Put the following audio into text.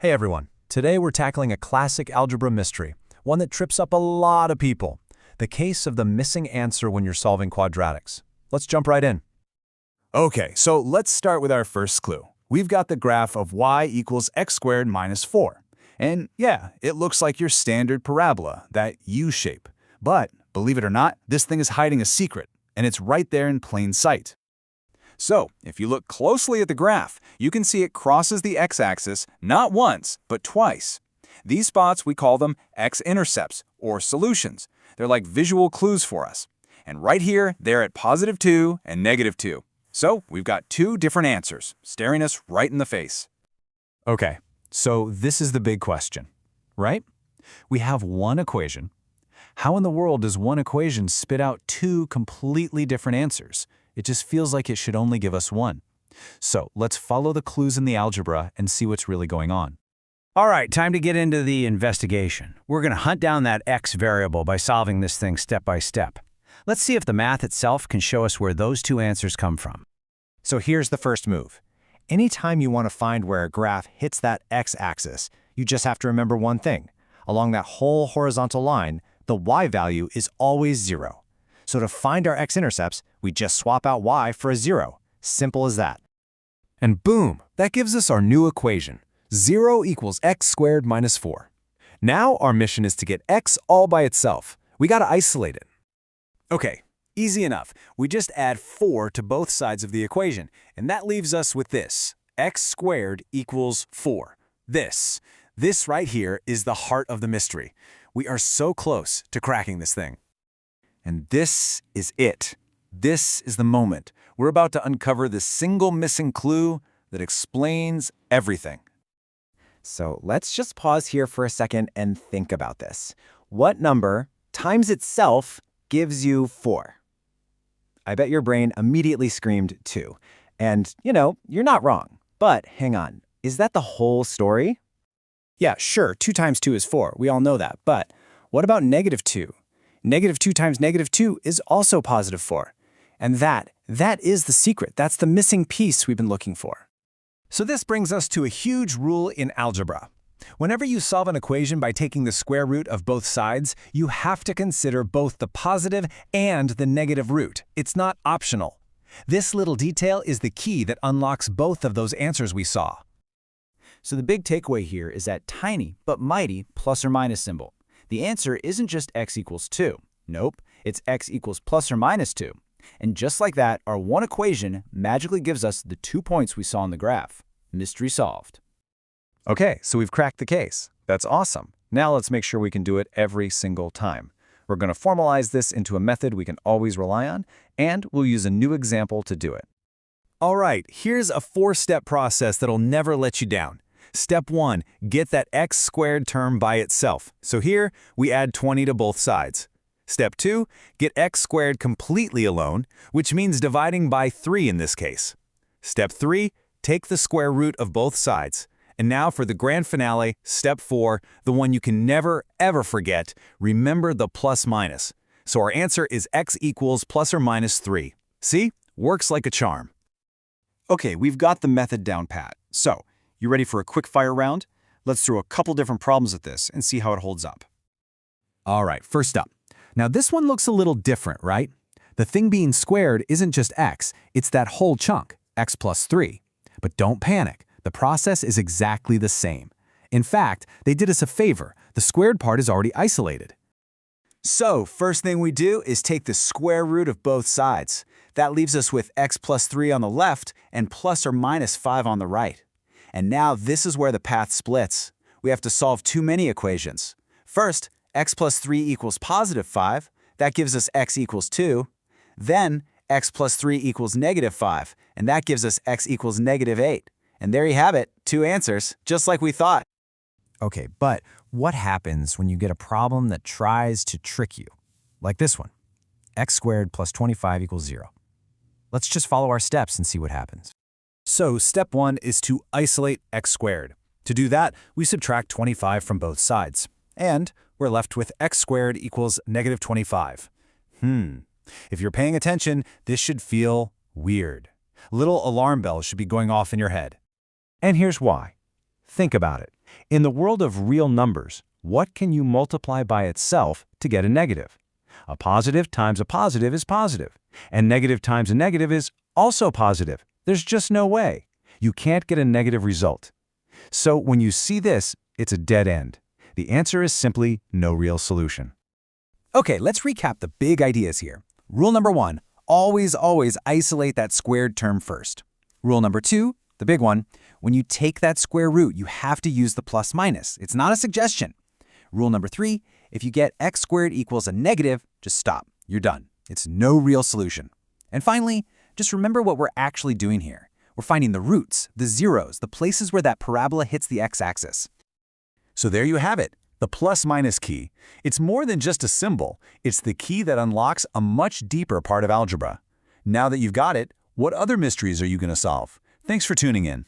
Hey everyone, today we're tackling a classic algebra mystery, one that trips up a lot of people, the case of the missing answer when you're solving quadratics. Let's jump right in. Okay, so let's start with our first clue. We've got the graph of y equals x squared minus 4. And yeah, it looks like your standard parabola, that U shape. But, believe it or not, this thing is hiding a secret, and it's right there in plain sight. So, if you look closely at the graph, you can see it crosses the x-axis not once, but twice. These spots, we call them x-intercepts, or solutions. They're like visual clues for us. And right here, they're at +2 and -2. So, we've got two different answers, staring us right in the face. Okay, so this is the big question, right? We have one equation. How in the world does one equation spit out two completely different answers? It just feels like it should only give us one. So let's follow the clues in the algebra and see what's really going on. All right, time to get into the investigation. We're going to hunt down that x variable by solving this thing step by step. Let's see if the math itself can show us where those two answers come from. So here's the first move. Anytime you want to find where a graph hits that x-axis, you just have to remember one thing. Along that whole horizontal line, the y value is always 0. So to find our x-intercepts, we just swap out y for a 0. Simple as that. And boom, that gives us our new equation. 0 equals x squared minus 4. Now our mission is to get x all by itself. We gotta isolate it. Okay, easy enough. We just add 4 to both sides of the equation, and that leaves us with this. X squared equals 4. This right here is the heart of the mystery. We are so close to cracking this thing. And this is it. This is the moment. We're about to uncover the single missing clue that explains everything. So let's just pause here for a second and think about this. What number times itself gives you 4? I bet your brain immediately screamed 2. And, you're not wrong. But hang on, is that the whole story? Yeah, sure, 2 times 2 is 4. We all know that. But what about -2? -2 times -2 is also +4. And that is the secret. That's the missing piece we've been looking for. So this brings us to a huge rule in algebra. Whenever you solve an equation by taking the square root of both sides, you have to consider both the positive and the negative root. It's not optional. This little detail is the key that unlocks both of those answers we saw. So the big takeaway here is that tiny but mighty plus or minus symbol. The answer isn't just x equals 2. Nope, it's x equals +or-2. And just like that, our one equation magically gives us the 2 points we saw in the graph. Mystery solved. Okay, so we've cracked the case. That's awesome. Now let's make sure we can do it every single time. We're going to formalize this into a method we can always rely on, and we'll use a new example to do it. All right, here's a 4-step process that'll never let you down. Step 1, get that x squared term by itself. So here, we add 20 to both sides. Step 2, get x squared completely alone, which means dividing by 3 in this case. Step 3, take the square root of both sides. And now for the grand finale, step 4, the one you can never, ever forget, remember the plus minus. So our answer is x equals +or-3. See? Works like a charm. Okay, we've got the method down pat. So, you ready for a quick fire round? Let's throw a couple different problems at this and see how it holds up. All right, first up. Now this one looks a little different, right? The thing being squared isn't just x, it's that whole chunk, x plus 3. But don't panic, the process is exactly the same. In fact, they did us a favor. The squared part is already isolated. So, first thing we do is take the square root of both sides. That leaves us with x plus 3 on the left and +or-5 on the right. And now this is where the path splits. We have to solve too many equations. First, x plus 3 equals +5. That gives us x equals 2. Then, x plus 3 equals -5. And that gives us x equals -8. And there you have it, 2 answers, just like we thought. Okay, but what happens when you get a problem that tries to trick you? Like this one, x squared plus 25 equals 0. Let's just follow our steps and see what happens. So step 1 is to isolate x squared. To do that, we subtract 25 from both sides. And we're left with x squared equals -25. If you're paying attention, this should feel weird. Little alarm bells should be going off in your head. And here's why. Think about it. In the world of real numbers, what can you multiply by itself to get a negative? A positive times a positive is positive, and negative times a negative is also positive. There's just no way. You can't get a negative result. So when you see this, it's a dead end. The answer is simply no real solution. Okay, let's recap the big ideas here. Rule number 1, always isolate that squared term first. Rule number 2, the big one, when you take that square root, you have to use the plus minus. It's not a suggestion. Rule number 3, if you get x squared equals a negative, just stop. You're done. It's no real solution. And finally, just remember what we're actually doing here. We're finding the roots, the zeros, the places where that parabola hits the x-axis. So there you have it, the plus-minus key. It's more than just a symbol. It's the key that unlocks a much deeper part of algebra. Now that you've got it, what other mysteries are you going to solve? Thanks for tuning in.